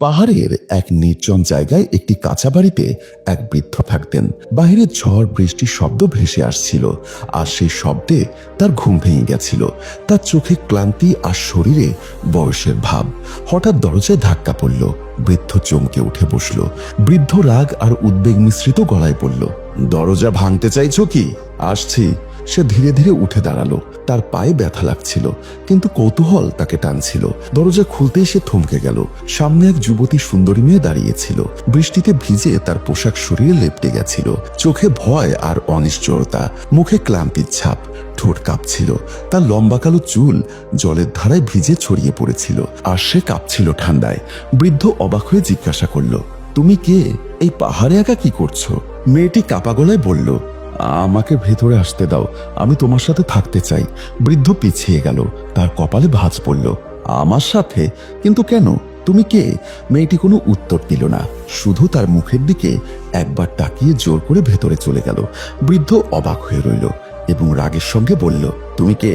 পাহাড়ের এক নির্জন জায়গায় একটি কাঁচা বাড়িতে এক বৃদ্ধ থাকতেন। বাহিরে ঝড় বৃষ্টির শব্দ ভেসে আসছিল, আর সেই শব্দে তার ঘুম ভেঙে গেছিল। তার চোখে ক্লান্তি আর শরীরে বয়সের ভাব। হঠাৎ দরজায় ধাক্কা পড়ল। বৃদ্ধ চমকে উঠে বসল। বৃদ্ধ রাগ আর উদ্বেগ মিশ্রিত গলায় বলল, দরজা ভাঙতে চাইছো কি? আসছি। সে ধীরে ধীরে উঠে দাঁড়ালো। তার পায়ে ব্যথা লাগছিল, কিন্তু কৌতূহল তাকে টানছিল। দরজা খুলতেই সে থমকে গেল। সামনে এক যুবতী সুন্দরী মেয়ে দাঁড়িয়েছিল। বৃষ্টিতে ভিজে তার পোশাক শরীরে লেপ্টে গেছিল। চোখে ভয় আর অনিশ্চয়তা, মুখে ক্লান্তির ছাপ, ঠোঁট কাঁপছিল। তার লম্বা কালো চুল জলের ধারায় ভিজে ছড়িয়ে পড়েছিল, আর সে কাঁপছিল ঠান্ডায়। বৃদ্ধ অবাক হয়ে জিজ্ঞাসা করল, তুমি কে? এই পাহাড়ে একা কি করছো? মেয়েটি কাঁপা গলায় বলল, আমাকে ভেতরে আসতে দাও, আমি তোমার সাথে থাকতে চাই। বৃদ্ধ পিছিয়ে গেল। তার কপালে ভাঁজ পড়ল। আমার সাথে? কিন্তু কেন? তুমি কে? মেয়েটি কোনো উত্তর দিল না, শুধু তার মুখের দিকে একবার তাকিয়ে জোর করে ভেতরে চলে গেল। বৃদ্ধ অবাক হয়ে রইল এবং রাগের সঙ্গে বলল, তুমি কে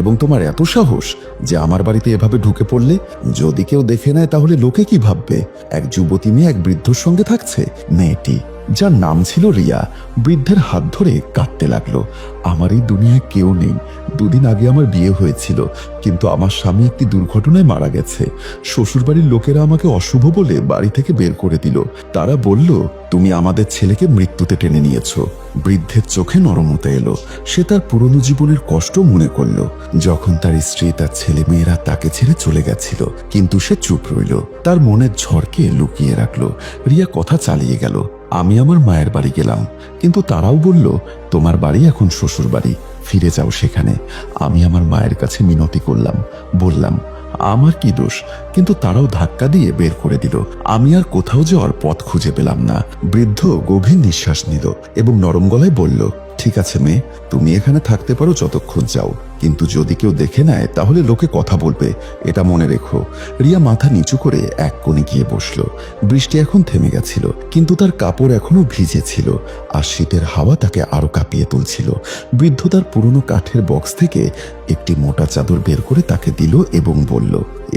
এবং তোমার এত সাহস যে আমার বাড়িতে এভাবে ঢুকে পড়লে? যদি কেউ দেখে নেয় তাহলে লোকে কি ভাববে? এক যুবতী মেয়ে এক বৃদ্ধর সঙ্গে থাকছে। মেয়েটি, যার নাম ছিল রিয়া, বৃদ্ধের হাত ধরে কাঁদতে লাগলো। আমার এই দুনিয়ায় কেউ নেই। দুদিন আগে আমার বিয়ে হয়েছিল, কিন্তু আমার স্বামী একটি দুর্ঘটনায় মারা গেছে। শ্বশুরবাড়ির লোকেরা আমাকে অশুভ বলে বাড়ি থেকে বের করে দিল। তারা বলল, তুমি আমাদের ছেলেকে মৃত্যুতে টেনে নিয়েছো। বৃদ্ধের চোখে নরমতা এলো। সে তার পুরনো জীবনের কষ্ট মনে করল, যখন তার স্ত্রী, তার ছেলে মেয়েরা তাকে ছেড়ে চলে গেছিল। কিন্তু সে চুপ রইল, তার মনের ঝড়কে লুকিয়ে রাখলো। রিয়া কথা চালিয়ে গেল, আমি আমার মায়ের বাড়ি গেলাম, কিন্তু তারাও বলল, তোমার বাড়ি এখন শ্বশুর বাড়ি, ফিরে যাও সেখানে। আমি আমার মায়ের কাছে মিনতি করলাম, বললাম আমার কি দোষ, কিন্তু তারাও ধাক্কা দিয়ে বের করে দিল। আমি আর কোথাও যাওয়ার পথ খুঁজে পেলাম না। বৃদ্ধ গভীর নিঃশ্বাস নিল এবং নরম গলায় বলল, ঠিক আছে মেয়ে, তুমি এখানে থাকতে পারো যতক্ষণ চাও, কিন্তু যদি কেউ দেখে নেয় তাহলে লোকে কথা বলবে, এটা মনে রেখো। রিয়া মাথা নিচু করে এক কোণে গিয়ে বসল। বৃষ্টি এখন থেমে গেছিল, কিন্তু তার কাপড় এখনো ভিজে ছিল, আর শীতের হাওয়া তাকে আরো কাঁপিয়ে তুলছিল। বৃদ্ধ তার পুরনো কাঠের বক্স থেকে একটি মোটা চাদর বের করে তাকে দিল এবং বলল,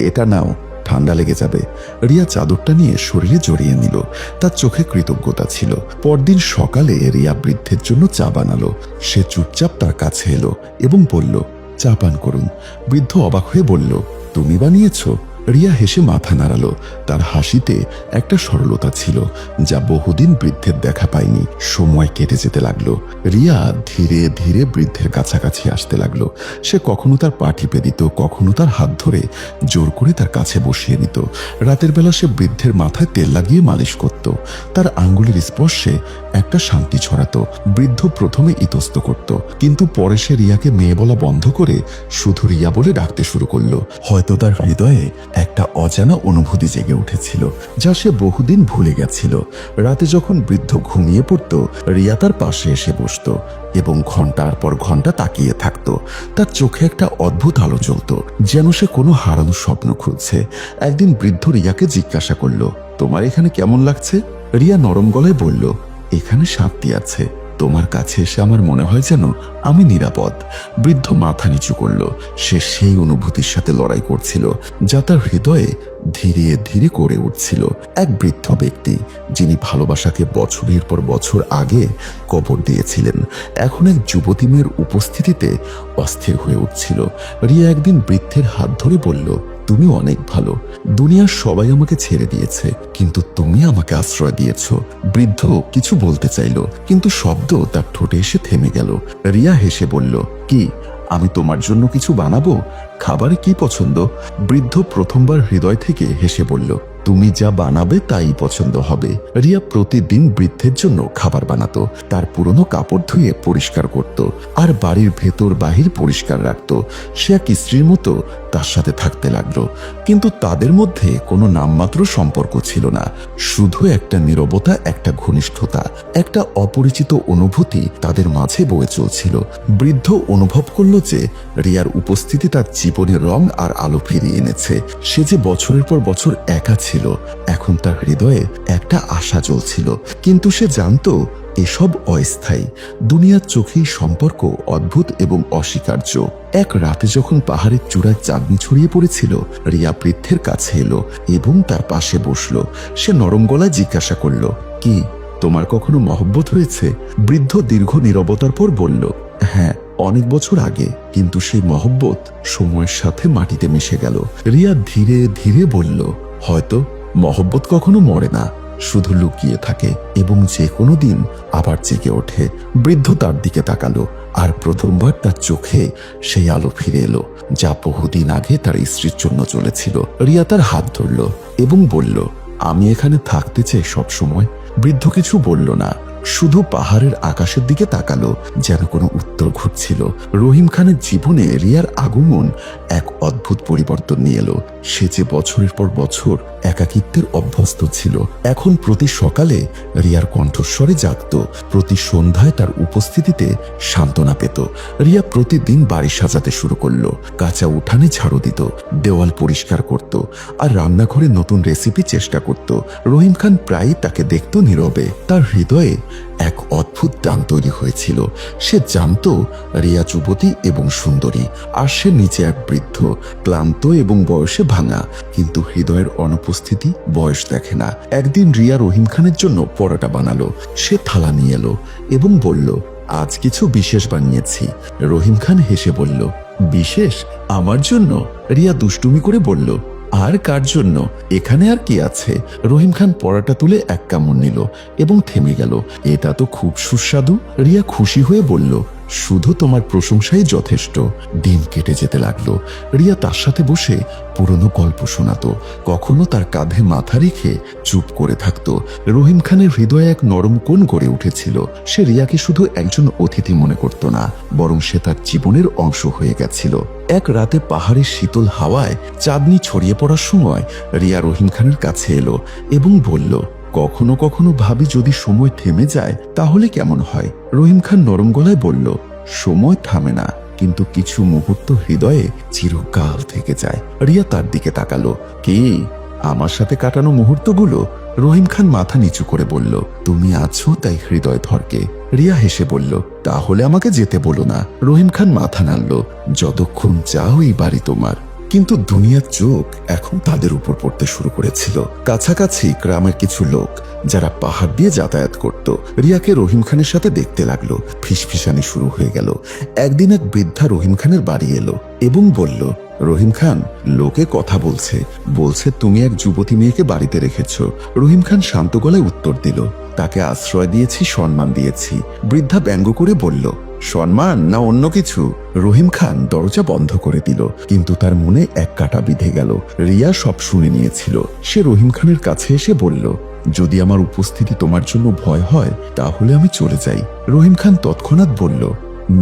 এটা নাও, ঠান্ডা লেগে যাবে। রিয়া চাদরটা নিয়ে শরীরে জড়িয়ে নিল। তার চোখে কৃতজ্ঞতা ছিল। পরদিন সকালে রিয়া বৃদ্ধের জন্য চা বানালো। সে চুপচাপ তার কাছে এলো এবং বলল, চা পান করুন। বৃদ্ধ অবাক হয়ে বলল, তুমি বানিয়েছো? রিয়া হেসে মাথা নাড়ালো। তার হাসিতে একটা সরলতা ছিল, যা বহুদিন বৃদ্ধের দেখা পায়নি। সময় কেটে যেতে লাগলো। রিয়া ধীরে ধীরে বৃদ্ধের কাছাকাছি আসতে লাগলো। সে কখনো তার পা টিপে দিত, কখনো তার হাত ধরে জোর করে তার কাছে বসিয়ে নিত। রাতের বেলা সে বৃদ্ধের মাথায় তেল লাগিয়ে মালিশ করত। তার আঙ্গুলের স্পর্শে একটা শান্তি ছড়াতো। বৃদ্ধ প্রথমে ইতস্ত করত, কিন্তু পরে সে রিয়াকে মেয়ে বলা বন্ধ করে শুধু রিয়া বলে ডাকতে শুরু করলো। হয়তো তার হৃদয়ে একটা অজানা অনুভূতি জেগে উঠেছিল, যা সে বহুদিন ভুলে গেছিল। রাতে যখন বৃদ্ধ ঘুমিয়ে পড়ত, রিয়া তার পাশে এসে বসত এবং ঘন্টার পর ঘন্টা তাকিয়ে থাকত। তার চোখে একটা অদ্ভুত আলো জ্বলত, যেন সে কোনো হারানো স্বপ্ন খুঁজছে। একদিন বৃদ্ধ রিয়াকে জিজ্ঞাসা করল, তোমার এখানে কেমন লাগছে? রিয়া নরম গলায় বলল, এখানে শান্তি আছে। তোমার কাছে এসে আমার মনে হয় যেন আমি নিরাপদ। বৃদ্ধ মাথা নিচু করল। সে সেই অনুভূতির সাথে লড়াই করছিল, যা তার হৃদয়ে ধীরে ধীরে করে উঠছিল। এক বৃদ্ধ ব্যক্তি, যিনি ভালোবাসাকে বছরের পর বছর আগে কবর দিয়েছিলেন, এখন এক যুবতী মেয়ের উপস্থিতিতে অস্থির হয়ে উঠছিল। রিয়া একদিন বৃদ্ধের হাত ধরে বলল, তুমি অনেক ভালো। দুনিয়ার সবাই আমাকে ছেড়ে দিয়েছে, কিন্তু তুমি আমাকে আশ্রয় দিয়েছ। বৃদ্ধ কিছু বলতে চাইল, কিন্তু শব্দ তার ঠোঁটে এসে থেমে গেল। রিয়া হেসে বলল, কি, আমি তোমার জন্য কিছু বানাবো? খাবারে কি পছন্দ? বৃদ্ধ প্রথমবার হৃদয় থেকে হেসে বলল, তুমি যা বানাবে তাই পছন্দ হবে। রিয়া প্রতিদিন বৃদ্ধের জন্য খাবার বানাতো। তার পুরনো কাপড় ধুয়ে পরিষ্কার করত, আর বাড়ির ভেতর বাহির পরিষ্কার রাখত। সে এক স্ত্রীর মতো তার সাথে থাকতে লাগলো, কিন্তু তাদের মধ্যে কোনো নামমাত্র সম্পর্ক ছিল না। শুধু একটা নীরবতা, একটা ঘনিষ্ঠতা, একটা অপরিচিত অনুভূতি তাদের মাঝে বয়ে চলছিল। বৃদ্ধ অনুভব করল যে রিয়ার উপস্থিতি তার জীবনের রং আর আলো ফিরিয়ে এনেছে। সে যে বছরের পর বছর একা ছিল, ছিল। এখন তার হৃদয়ে একটা আশা জ্বলছিল, কিন্তু সে জানতো এসব অস্থায়ী। দুনিয়ার চোখেই সম্পর্ক অদ্ভুত এবং অস্বীকার্য। এক রাতে যখন পাহাড়ের চূড়ায় চাঁদনি ছড়িয়ে পড়েছিল, রিয়া বৃদ্ধের কাছে এলো এবং তার পাশে বসলো। সে নরম গলায় জিজ্ঞাসা করলো, কি তোমার কখনো মহব্বত হয়েছে? বৃদ্ধ দীর্ঘ নীরবতার পর বলল, হ্যাঁ, অনেক বছর আগে, কিন্তু সেই মহব্বত সময়ের সাথে মাটিতে মিশে গেল। রিয়া ধীরে ধীরে বলল, হয়তো মহব্বত কখনো মরে না, শুধু লুকিয়ে থাকে এবং যে কোনো দিন আবার জেগে ওঠে। বৃদ্ধ তার দিকে তাকালো, আর প্রথমবার তার চোখে সেই আলো ফিরে এলো যা বহুদিন আগে তার স্ত্রীর জন্য চলেছিল। রিয়া তার হাত ধরল এবং বলল, আমি এখানে থাকতে চাই সব সময়। বৃদ্ধ কিছু বলল না, শুধু পাহাড়ের আকাশের দিকে তাকালো, যেন কোনো উত্তর ঘুরছিল। রহিম খানের জীবনে রিয়ার আগমন এক অদ্ভুত পরিবর্তন নিয়ে এলো। সে যে বছরের পর বছর একাকিত্বের অভ্যস্ত ছিল, এখন প্রতি সকালে রিয়ার কণ্ঠস্বরে জাগত, প্রতি সন্ধ্যায় তার উপস্থিতিতে সান্ত্বনা পেত। রিয়া প্রতিদিন বাড়ি সাজাতে শুরু করলো, কাঁচা উঠানে ঝাড়ু দিত, দেওয়াল পরিষ্কার করত, আর রান্নাঘরে নতুন রেসিপি চেষ্টা করত। রহিম খান প্রায়ই তাকে দেখত নীরবে। তার হৃদয়ে এক অদ্ভুত টান তৈরি হয়েছিল। সে জানত রিয়া যুবতী এবং সুন্দরী, আর সে নিচে এক বৃদ্ধ, ক্লান্ত এবং বয়সে ভাঙা, কিন্তু হৃদয়ের অনুপস্থিতি বয়স দেখে না। একদিন রিয়া রহিম খানের জন্য পরোটা বানালো। সে থালা নিয়ে এলো এবং বলল, আজ কিছু বিশেষ বানিয়েছি। রহিম খান হেসে বলল, বিশেষ? আমার জন্য? রিয়া দুষ্টুমি করে বলল, আর কার জন্য? এখানে আর কি আছে? রহিম খান পরোটা তুলে এক কামড় নিল এবং থেমে গেল। এটা তো খুব সুস্বাদু। রিয়া খুশি হয়ে বলল, শুধু তোমার প্রশংসাই যথেষ্ট। দিন কেটে যেতে লাগলো। রিয়া তার সাথে বসে পুরনো গল্প শোনাতো, কখনো তার কাঁধে মাথা রেখে চুপ করে থাকতো। রহিম খানের হৃদয়ে এক নরম কোণ গড়ে উঠেছিল। সে রিয়াকে শুধু একজন অতিথি মনে করত না, বরং সে তার জীবনের অংশ হয়ে গেছিল। এক রাতে পাহাড়ের শীতল হাওয়ায় চাঁদনি ছড়িয়ে পড়ার সময় রিয়া রহিম খানের কাছে এলো এবং বলল, কখনো কখনো ভাবি যদি সময় থেমে যায় তাহলে কেমন হয়? রহিম খান নরম গলায় বলল, সময় থামে না, কিন্তু কিছু মুহূর্ত হৃদয়ে চিরকাল থেকে যায়। রিয়া তার দিকে তাকালো, কি আমার সাথে কাটানো মুহূর্তগুলো? রহিম খান মাথা নিচু করে বলল, তুমি আছো তাই হৃদয় ধরকে। রিয়া হেসে বলল, তাহলে আমাকে যেতে বলো না। রহিম খান মাথা নাড়ল, যতক্ষণ চাও এই বাড়ি তোমার। কিন্তু দুনিয়ার চোখ এখন তাদের উপর পড়তে শুরু করেছিল। কাছাকাছি গ্রামের কিছু লোক যারা পাহাড় দিয়ে যাতায়াত করত রিয়াকে রহিম খানের সাথে দেখতে লাগলো। ফিসফিসানি শুরু হয়ে গেল। একদিন এক বৃদ্ধা রহিম খানের বাড়ি এলো এবং বলল, রহিম খান, লোকে কথা বলছে তুমি এক যুবতী মেয়েকে বাড়িতে রেখেছ। রহিম খান শান্ত গলায় উত্তর দিল, তাকে আশ্রয় দিয়েছি, সম্মান দিয়েছি। বৃদ্ধা ব্যঙ্গ করে বলল, সম্মান না অন্য কিছু? রহিম খান দরজা বন্ধ করে দিল, কিন্তু তার মনে এক কাঁটা বিঁধে গেল। রিয়া সব শুনে নিয়েছিল। সে রহিম খানের কাছে এসে বলল, যদি আমার উপস্থিতি তোমার জন্য ভয় হয় তাহলে আমি চলে যাই। রহিম খান তৎক্ষণাৎ বলল,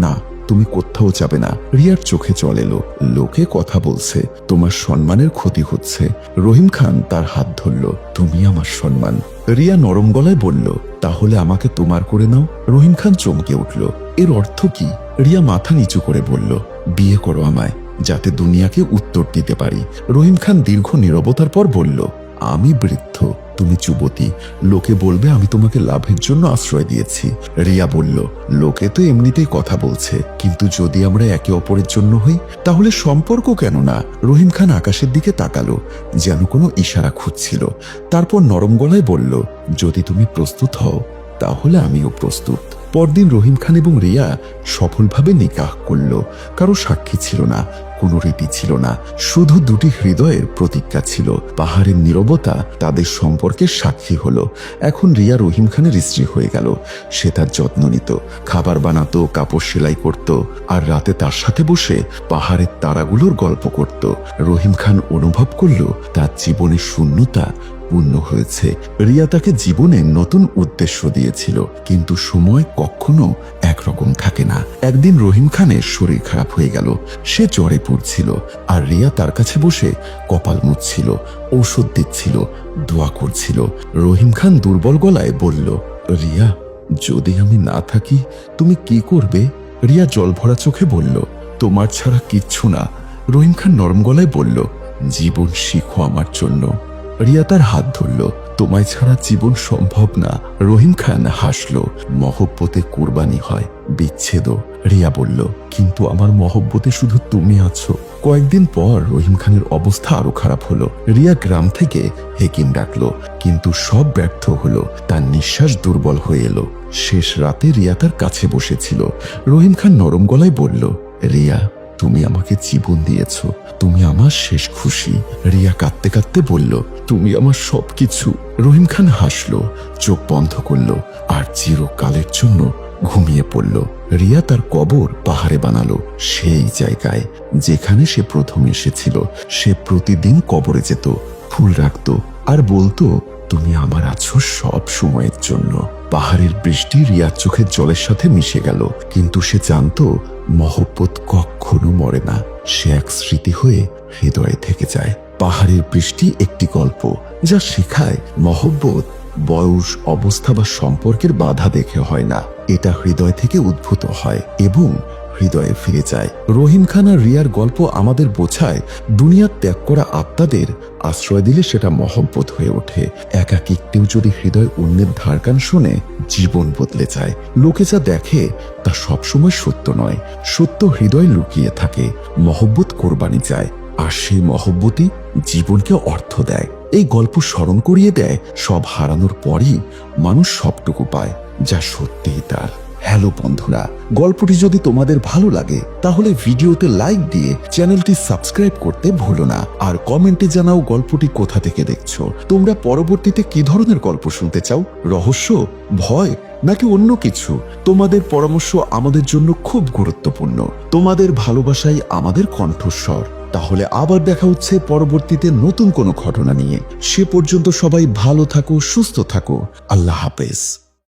না, তুমি কোথাও যাবে না। রিয়ার চোখে জল এলো। লোকে কথা বলছে, তোমার সম্মানের ক্ষতি হচ্ছে। রহিম খান তার হাত ধরল, তুমি আমার সম্মান। রিয়া নরম গলায় বলল, তাহলে আমাকে তোমার করে নাও। রহিম খান চমকে উঠল, এর অর্থ কি? রিয়া মাথা নিচু করে বলল, বিয়ে করো আমায়, যাতে দুনিয়াকে উত্তর দিতে পারি। রহিম খান দীর্ঘ নীরবতার পর বলল, আমি বৃদ্ধ, তুমি যুবতী, লোকে বলবে আমি তোমাকে লাভের জন্য আশ্রয় দিয়েছি। রিয়া বলল, লোকে তো এমনিতেই কথা বলছে, কিন্তু যদি আমরা একে অপরের জন্য হই তাহলে সম্পর্ক কেন না? রহিম খান আকাশের দিকে তাকালো, যেন কোনো ইশারা খুঁজছিল। তারপর নরম গলায় বলল, যদি তুমি প্রস্তুত হও তাহলে আমিও প্রস্তুত। পরদিন রহিম খান এবং রিয়া সফলভাবে নিকাহ করল। কারো সাক্ষী ছিল না, কোনো রীতি ছিল না, শুধু দুটি হৃদয়ের প্রতিজ্ঞা ছিল। পাহাড়ের নীরবতা তাদের সম্পর্কের সাক্ষী হলো। এখন রিয়া রহিম খানের স্ত্রী হয়ে গেল। সে তার যত্ন নিত, খাবার বানাতো, কাপড় সেলাই করত, আর রাতে তার সাথে বসে পাহাড়ের তারাগুলোর গল্প করত। রহিম খান অনুভব করল তার জীবনের শূন্যতা পূর্ণ হয়েছে। রিয়া তাকে জীবনে নতুন উদ্দেশ্য দিয়েছিল, কিন্তু সময় কখনো একরকম থাকে না। একদিন রহিম খানের শরীর খারাপ হয়ে গেল। সে জ্বরে পড়ছিল, আর রিয়া তার কাছে বসে কপাল মুছছিল, ঔষধ দিচ্ছিল, দোয়া করছিল। রহিম খান দুর্বল গলায় বলল, রিয়া, যদি আমি না থাকি তুমি কি করবে? রিয়া জল ভরা চোখে বলল, তোমার ছাড়া কিচ্ছু না। রহিম খান নরম গলায় বলল, জীবন শিখো আমার জন্য। রিয়া তার হাত ধরল। তোমায় ছাড়া জীবন সম্ভব না। রহিম খান হাসল। মহব্বতে কুরবানি হয়, বিচ্ছেদও। রিয়া বলল, কিন্তু আমার মহব্বতে শুধু তুমি আছো। কয়েকদিন পর রহিম খানের অবস্থা আরো খারাপ হলো। রিয়া গ্রাম থেকে হেকিম ডাকলো, কিন্তু সব ব্যর্থ হলো। তার নিঃশ্বাস দুর্বল হয়ে এলো। শেষ রাতে রিয়া তার কাছে বসেছিল। রহিম খান নরম গলায় বলল, রিয়া, তুমি আমাকে জীবন দিয়েছ, তুমি আমার শেষ খুশি। রিয়া কাঁদতে কাঁদতে বলল, তুমি আমার সবকিছু। রহিম খান হাসলো, চোখ বন্ধ করলো আর চিরকালের জন্য ঘুমিয়ে পড়ল। রিয়া তার কবর পাহাড়ে বানালো, সেই জায়গায় যেখানে সে প্রথম এসেছিল। সে প্রতিদিন কবরে যেত, ফুল রাখতো আর বলতো, তুমি আমার আছো সব সময়ের জন্য। পাহাড়ের বৃষ্টি রিয়ার চোখের জলের সাথে মিশে গেল, কিন্তু সে জানতো মহব্বত কখনো মরে না। সে এক স্মৃতি হয়ে হৃদয়ে থেকে যায়। পাহাড়ের বৃষ্টি একটি গল্প যা শেখায় মহব্বত বয়স, অবস্থা বা সম্পর্কের বাধা দেখে হয় না। এটা হৃদয় থেকে উদ্ভূত হয় এবং হৃদয়ে ফিরে যায়। রহিম খান আর রিয়ার গল্প আমাদের বোঝায়, দুনিয়ার ত্যাগ করা আত্মাদের আশ্রয় দিলে সেটা মহব্বত হয়ে ওঠে। একাকিত্বেও যদি হৃদয় অন্যের ধারকান শোনে, জীবন বদলে যায়। লোকে যা দেখে তা সবসময় সত্য নয়, সত্য হৃদয় লুকিয়ে থাকে। মহব্বত কোরবানি যায়, আর সেই মহব্বতই জীবনকে অর্থ দেয়। এই গল্প স্মরণ করিয়ে দেয়, সব হারানোর পরই মানুষ সবটুকু পায় যা সত্যিই তার। হ্যালো বন্ধুরা, গল্পটি যদি তোমাদের ভালো লাগে তাহলে ভিডিওতে লাইক দিয়ে চ্যানেলটি সাবস্ক্রাইব করতে ভুলো না। আর কমেন্টে জানাও গল্পটি কোথা থেকে দেখছো। তোমরা পরবর্তীতে কি ধরনের গল্প শুনতে চাও? রহস্য, ভয় নাকি অন্য কিছু? তোমাদের পরামর্শ আমাদের জন্য খুব গুরুত্বপূর্ণ। তোমাদের ভালোবাসাই আমাদের কণ্ঠস্বর। তাহলে আবার দেখা হচ্ছে পরবর্তীতে নতুন কোনো ঘটনা নিয়ে। সে পর্যন্ত সবাই ভালো থাকো, সুস্থ থাকো। আল্লাহ হাফেজ।